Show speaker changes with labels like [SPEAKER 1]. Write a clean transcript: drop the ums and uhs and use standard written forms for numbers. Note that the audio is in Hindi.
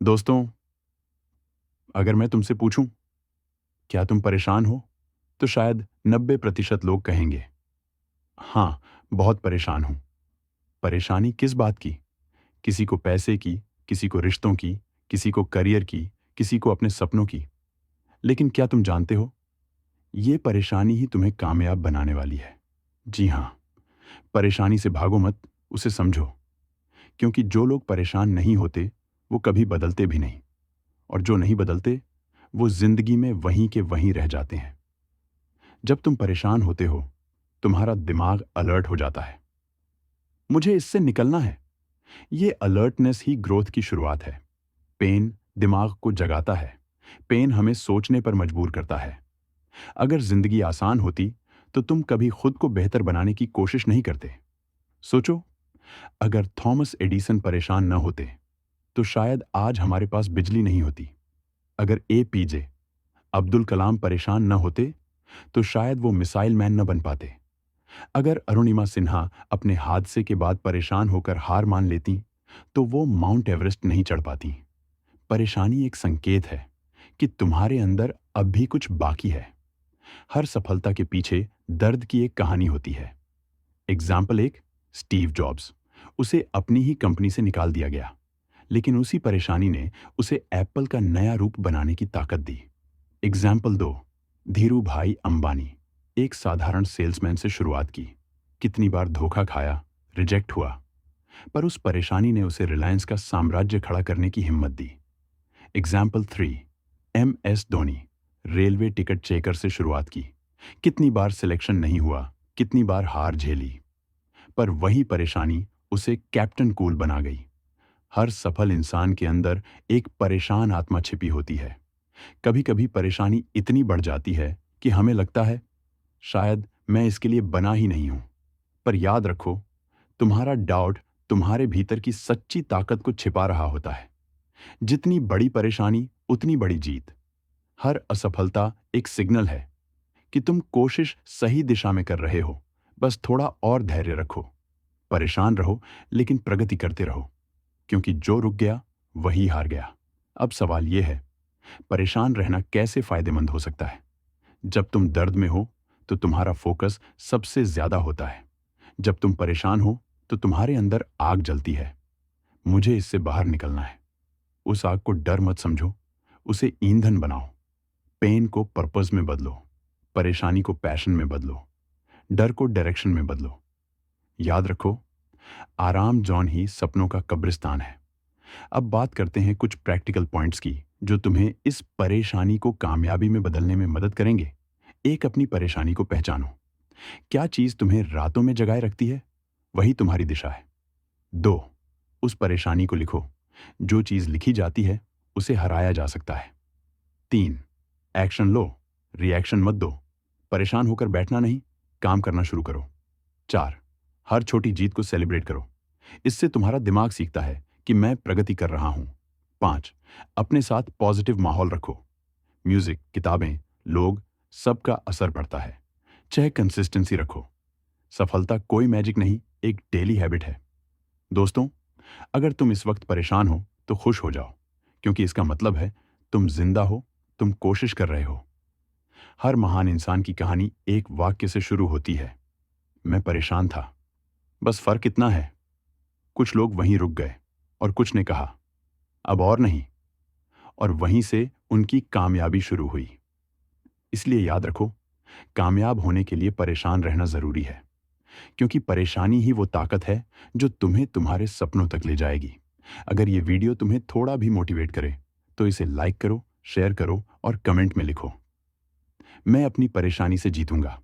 [SPEAKER 1] दोस्तों, अगर मैं तुमसे पूछूं, क्या तुम परेशान हो? तो शायद 90% लोग कहेंगे, हाँ, बहुत परेशान हूं। परेशानी किस बात की? किसी को पैसे की, किसी को रिश्तों की, किसी को करियर की, किसी को अपने सपनों की। लेकिन क्या तुम जानते हो, ये परेशानी ही तुम्हें कामयाब बनाने वाली है। जी हाँ, परेशानी से भागो मत, उसे समझो। क्योंकि जो लोग परेशान नहीं होते, वो कभी बदलते भी नहीं। और जो नहीं बदलते, वो जिंदगी में वहीं के वहीं रह जाते हैं। जब तुम परेशान होते हो, तुम्हारा दिमाग अलर्ट हो जाता है। मुझे इससे निकलना है। ये अलर्टनेस ही ग्रोथ की शुरुआत है। पेन दिमाग को जगाता है। पेन हमें सोचने पर मजबूर करता है। अगर जिंदगी आसान होती, तो तुम कभी खुद को बेहतर बनाने की कोशिश नहीं करते। सोचो, अगर थॉमस एडिसन परेशान न होते, तो शायद आज हमारे पास बिजली नहीं होती। अगर एपीजे अब्दुल कलाम परेशान न होते, तो शायद वो मिसाइल मैन न बन पाते। अगर अरुणिमा सिन्हा अपने हादसे के बाद परेशान होकर हार मान लेती, तो वो माउंट एवरेस्ट नहीं चढ़ पाती। परेशानी एक संकेत है कि तुम्हारे अंदर अब भी कुछ बाकी है। हर सफलता के पीछे दर्द की एक कहानी होती है। एग्जाम्पल एक, स्टीव जॉब्स। उसे अपनी ही कंपनी से निकाल दिया गया, लेकिन उसी परेशानी ने उसे एप्पल का नया रूप बनाने की ताकत दी। एग्जाम्पल दो, धीरू भाई अंबानी। एक साधारण सेल्समैन से शुरुआत की, कितनी बार धोखा खाया, रिजेक्ट हुआ, पर उस परेशानी ने उसे रिलायंस का साम्राज्य खड़ा करने की हिम्मत दी। Example three, MS. Dhoni. Railway ticket checker से शुरुआत की, कितनी बार सिलेक्शन नहीं हुआ, कितनी बार हार झेली, पर वही परेशानी उसे कैप्टन कूल बना गई। हर सफल इंसान के अंदर एक परेशान आत्मा छिपी होती है। कभी कभी परेशानी इतनी बढ़ जाती है कि हमें लगता है, शायद मैं इसके लिए बना ही नहीं हूं। पर याद रखो, तुम्हारा डाउट तुम्हारे भीतर की सच्ची ताकत को छिपा रहा होता है। जितनी बड़ी परेशानी, उतनी बड़ी जीत। हर असफलता एक सिग्नल है कि तुम कोशिश सही दिशा में कर रहे हो। बस थोड़ा और धैर्य रखो। परेशान रहो, लेकिन प्रगति करते रहो, क्योंकि जो रुक गया वही हार गया। अब सवाल यह है, परेशान रहना कैसे फायदेमंद हो सकता है? जब तुम दर्द में हो, तो तुम्हारा फोकस सबसे ज्यादा होता है। जब तुम परेशान हो, तो तुम्हारे अंदर आग जलती है। मुझे इससे बाहर निकलना है। उस आग को डर मत समझो, उसे ईंधन बनाओ। पेन को पर्पस में बदलो, परेशानी को पैशन में बदलो, डर को डायरेक्शन में बदलो। याद रखो, आराम जॉन ही सपनों का कब्रिस्तान है। अब बात करते हैं कुछ प्रैक्टिकल पॉइंट्स की, जो तुम्हें इस परेशानी को कामयाबी में बदलने में मदद करेंगे। एक, अपनी परेशानी को पहचानो। क्या चीज तुम्हें रातों में जगाए रखती है? वही तुम्हारी दिशा है। दो, उस परेशानी को लिखो। जो चीज लिखी जाती है, उसे हराया जा सकता है। तीन, एक्शन लो, रिएक्शन मत दो। परेशान होकर बैठना नहीं, काम करना शुरू करो। चार, हर छोटी जीत को सेलिब्रेट करो। इससे तुम्हारा दिमाग सीखता है कि मैं प्रगति कर रहा हूं। पांच, अपने साथ पॉजिटिव माहौल रखो। म्यूजिक, किताबें, लोग, सबका असर पड़ता है। छह, कंसिस्टेंसी रखो। सफलता कोई मैजिक नहीं, एक डेली हैबिट है। दोस्तों, अगर तुम इस वक्त परेशान हो, तो खुश हो जाओ, क्योंकि इसका मतलब है तुम जिंदा हो, तुम कोशिश कर रहे हो। हर महान इंसान की कहानी एक वाक्य से शुरू होती है, मैं परेशान था। बस फर्क इतना है, कुछ लोग वहीं रुक गए और कुछ ने कहा, अब और नहीं, और वहीं से उनकी कामयाबी शुरू हुई। इसलिए याद रखो, कामयाब होने के लिए परेशान रहना जरूरी है, क्योंकि परेशानी ही वो ताकत है जो तुम्हें तुम्हारे सपनों तक ले जाएगी। अगर ये वीडियो तुम्हें थोड़ा भी मोटिवेट करे, तो इसे लाइक करो, शेयर करो और कमेंट में लिखो, मैं अपनी परेशानी से जीतूंगा।